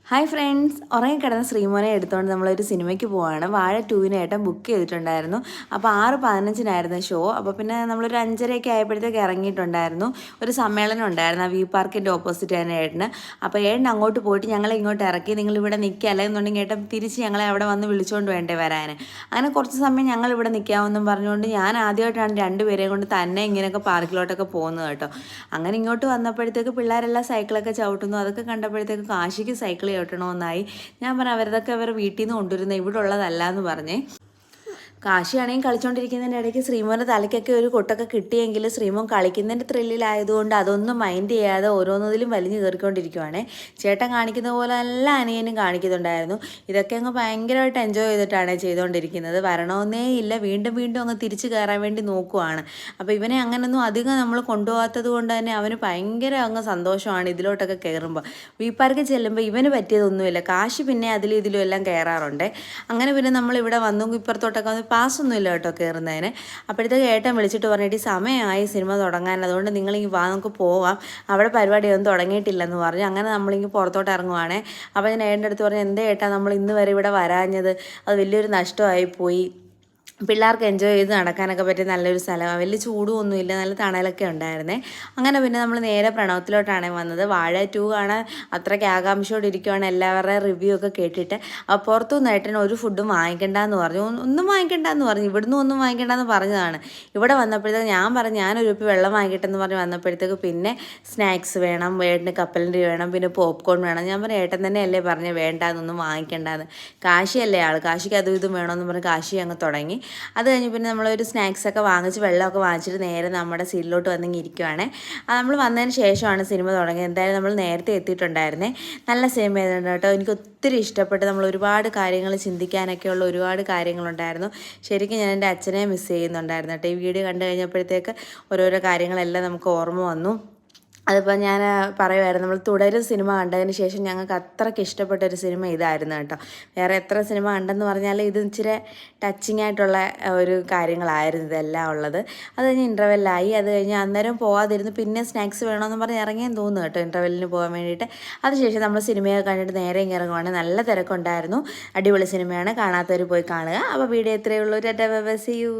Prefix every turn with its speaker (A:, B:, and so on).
A: Hi friends, ഉറങ്ങിക്കിടന്ന ശ്രീമോനെ എടുത്തുകൊണ്ട് നമ്മളൊരു സിനിമയ്ക്ക് പോവാണ്. വാഴ 2 ബുക്ക് ചെയ്തിട്ടുണ്ടായിരുന്നു. അപ്പോൾ 6:15 ഷോ. അപ്പോൾ പിന്നെ നമ്മളൊരു 5:30 ആയപ്പോഴത്തേക്ക് ഇറങ്ങിയിട്ടുണ്ടായിരുന്നു. ഒരു സമ്മേളനം ഉണ്ടായിരുന്നു ആ വി പാർക്കിൻ്റെ ഓപ്പോസിറ്റ് തന്നെ ഏട്ടന്. അപ്പോൾ ഏട്ടൻ അങ്ങോട്ട് പോയിട്ട് ഞങ്ങളെ ഇങ്ങോട്ട് ഇറക്കി. നിങ്ങളിവിടെ നിൽക്കുക, അല്ലെന്നുണ്ടെങ്കിൽ ഏട്ടൻ തിരിച്ച് ഞങ്ങളെ അവിടെ വന്ന് വിളിച്ചുകൊണ്ട് വേണ്ടേ വരാൻ. അങ്ങനെ കുറച്ച് സമയം ഞങ്ങൾ ഇവിടെ നിൽക്കാമെന്നും പറഞ്ഞുകൊണ്ട് ഞാൻ ആദ്യമായിട്ടാണ് രണ്ടുപേരെയും കൊണ്ട് തന്നെ ഇങ്ങനെയൊക്കെ പാർക്കിലോട്ടൊക്കെ പോകുന്നത് കേട്ടോ. അങ്ങനെ ഇങ്ങോട്ട് വന്നപ്പോഴത്തേക്ക് പിള്ളേരെല്ലാം സൈക്കിളൊക്കെ ചവിട്ടുന്നു. അതൊക്കെ കണ്ടപ്പോഴത്തേക്ക് കാശിക്ക് സൈക്കിൾ ചവിട്ടണമെന്നായി. ഞാൻ പറഞ്ഞു അവരതൊക്കെ അവർ വീട്ടിൽ നിന്ന് കൊണ്ടുവരുന്നത് ഇവിടെ ഉള്ളതല്ല എന്ന് പറഞ്ഞേ. കാശിയാണെങ്കിൽ കളിച്ചുകൊണ്ടിരിക്കുന്നതിൻ്റെ ഇടയ്ക്ക് ശ്രീമോൻ്റെ തലയ്ക്കൊക്കെ ഒരു കൊട്ടൊക്കെ കിട്ടിയെങ്കിൽ ശ്രീമോൻ കളിക്കുന്നതിൻ്റെ ത്രില്ലിലായതുകൊണ്ട് അതൊന്നും മൈൻഡ് ചെയ്യാതെ ഓരോന്നതിലും വലിഞ്ഞു കയറിക്കൊണ്ടിരിക്കുവാണേ. ചേട്ടൻ കാണിക്കുന്ന പോലെ നല്ല അനിയനും കാണിക്കുന്നുണ്ടായിരുന്നു. ഇതൊക്കെ അങ്ങ് ഭയങ്കരമായിട്ട് എൻജോയ് ചെയ്തിട്ടാണ് ചെയ്തുകൊണ്ടിരിക്കുന്നത്. വരണമെന്നേ ഇല്ല, വീണ്ടും വീണ്ടും അങ്ങ് തിരിച്ചു കയറാൻ വേണ്ടി നോക്കുവാണ്. അപ്പോൾ ഇവനെ അങ്ങനെയൊന്നും അധികം നമ്മൾ കൊണ്ടുപോകാത്തത് കൊണ്ട് തന്നെ അവന് ഭയങ്കര അങ്ങ് സന്തോഷമാണ് ഇതിലോട്ടൊക്കെ കയറുമ്പോൾ. വി പാർക്ക് ചെല്ലുമ്പോൾ ഇവന് പറ്റിയതൊന്നുമില്ല. കാശി പിന്നെ അതിലും ഇതിലും എല്ലാം കയറാറുണ്ട്. അങ്ങനെ പിന്നെ നമ്മളിവിടെ വന്നു ഇപ്പുറത്തോട്ടൊക്കെ വന്ന് പാസ്സൊന്നുമില്ല കേട്ടോ കയറുന്നതിന്. അപ്പോഴത്തേക്ക് ഏട്ടൻ വിളിച്ചിട്ട് പറഞ്ഞിട്ട് സമയമായി സിനിമ തുടങ്ങാൻ, അതുകൊണ്ട് നിങ്ങളിങ്ങ് വാ, നമുക്ക് പോവാം, അവിടെ പരിപാടിയൊന്നും തുടങ്ങിയിട്ടില്ലെന്ന് പറഞ്ഞു. അങ്ങനെ നമ്മളിങ്ങ് പുറത്തോട്ട് ഇറങ്ങുവാണേ. അപ്പോൾ ഞാൻ ഏട്ടൻ്റെ അടുത്ത് പറഞ്ഞു, എന്താ ഏട്ടാ നമ്മൾ ഇന്ന് വരെ ഇവിടെ വരാഞ്ഞത്, അത് വലിയൊരു നഷ്ടമായിപ്പോയി. പിള്ളേർക്ക് എൻജോയ് ചെയ്ത് നടക്കാനൊക്കെ പറ്റിയ നല്ലൊരു സ്ഥലമാണ്, വലിയ ചൂടും ഒന്നുമില്ല, നല്ല തണലൊക്കെ ഉണ്ടായിരുന്നേ. അങ്ങനെ പിന്നെ നമ്മൾ നേരെ പ്രണവത്തിലോട്ടാണ് വന്നത്. വാഴ 2 കാണാൻ അത്രയ്ക്ക് ആകാംക്ഷയോടെ ഇരിക്കുവാണ്, എല്ലാവരുടെയും റിവ്യൂ ഒക്കെ കേട്ടിട്ട്. അപ്പോൾ പുറത്തുനിന്ന് ഏട്ടൻ ഒരു ഫുഡും വാങ്ങിക്കണ്ടെന്ന് പറഞ്ഞു, ഒന്നും വാങ്ങിക്കണ്ടെന്ന് പറഞ്ഞു, ഇവിടുന്ന് ഒന്നും വാങ്ങിക്കണ്ടെന്ന് പറഞ്ഞതാണ്. ഇവിടെ വന്നപ്പോഴത്തേക്ക് ഞാൻ പറഞ്ഞു ഞാനൊരു കുപ്പി വെള്ളം വാങ്ങിക്കട്ടെന്ന് പറഞ്ഞ് വന്നപ്പോഴത്തേക്ക് പിന്നെ സ്നാക്സ് വേണം, ഏട്ടന് കപ്പലണ്ടി വേണം, പിന്നെ പോപ്കോൺ വേണം. ഞാൻ പറഞ്ഞു ഏട്ടൻ തന്നെയല്ലേ പറഞ്ഞ് വേണ്ടാന്നൊന്നും വാങ്ങിക്കണ്ടെന്ന്. കാശിയല്ലേ ആൾ, കാശിക്ക് അതും ഇതും വേണമെന്ന് പറഞ്ഞ് കാശി അങ്ങ് തുടങ്ങി. അത് കഴിഞ്ഞ് പിന്നെ നമ്മളൊരു സ്നാക്സൊക്കെ വാങ്ങിച്ച് വെള്ളമൊക്കെ വാങ്ങിച്ചിട്ട് നേരെ നമ്മുടെ സീറ്റിലോട്ട് വന്നിങ്ങനെ ഇരിക്കുവാണേ. നമ്മൾ വന്നതിന് ശേഷമാണ് സിനിമ തുടങ്ങിയത്. എന്തായാലും നമ്മൾ നേരത്തെ എത്തിയിട്ടുണ്ടായിരുന്നേ. നല്ല സിനിമ ആയിരുന്നു കേട്ടോ, എനിക്ക് ഒത്തിരി ഇഷ്ടപ്പെട്ട്. നമ്മൾ ഒരുപാട് കാര്യങ്ങൾ ചിന്തിക്കാനൊക്കെയുള്ള ഒരുപാട് കാര്യങ്ങളുണ്ടായിരുന്നു. ശരിക്കും ഞാൻ എൻ്റെ അച്ഛനെ മിസ് ചെയ്യുന്നുണ്ടായിരുന്നു കേട്ടോ. ഈ വീഡിയോ കണ്ടു കഴിഞ്ഞപ്പോഴത്തേക്ക് ഓരോരോ കാര്യങ്ങളെല്ലാം നമുക്ക് ഓർമ്മ വന്നു. അതിപ്പോൾ ഞാൻ പറയുമായിരുന്നു, നമ്മൾ തുടരും സിനിമ കണ്ടതിന് ശേഷം ഞങ്ങൾക്ക് അത്രയ്ക്ക് ഇഷ്ടപ്പെട്ടൊരു സിനിമ ഇതായിരുന്നു കേട്ടോ. വേറെ എത്ര സിനിമ കണ്ടെന്ന് പറഞ്ഞാൽ ഇത് ഇച്ചിരി ടച്ചിങ് ആയിട്ടുള്ള ഒരു കാര്യങ്ങളായിരുന്നു ഇതെല്ലാം ഉള്ളത്. അത് കഴിഞ്ഞ് ഇൻ്റർവെല്ലായി. അത് കഴിഞ്ഞ് അന്നേരം പോകാതിരുന്ന് പിന്നെ സ്നാക്സ് വേണമെന്ന് പറഞ്ഞ് ഇറങ്ങിയെന്ന് തോന്നുന്നു കേട്ടോ ഇൻ്റർവെല്ലിന് പോകാൻ വേണ്ടിയിട്ട്. അതിനുശേഷം നമ്മൾ സിനിമയൊക്കെ കണ്ടിട്ട് നേരെ ഇങ്ങനെ ഇറങ്ങുവാണ്. നല്ല തിരക്കുണ്ടായിരുന്നു, അടിപൊളി സിനിമയാണ്, കാണാത്തവർ പോയി കാണുക. അപ്പോൾ വീഡിയോ ഇത്രയേ ഉള്ളൂ. Tata bye bye, see U.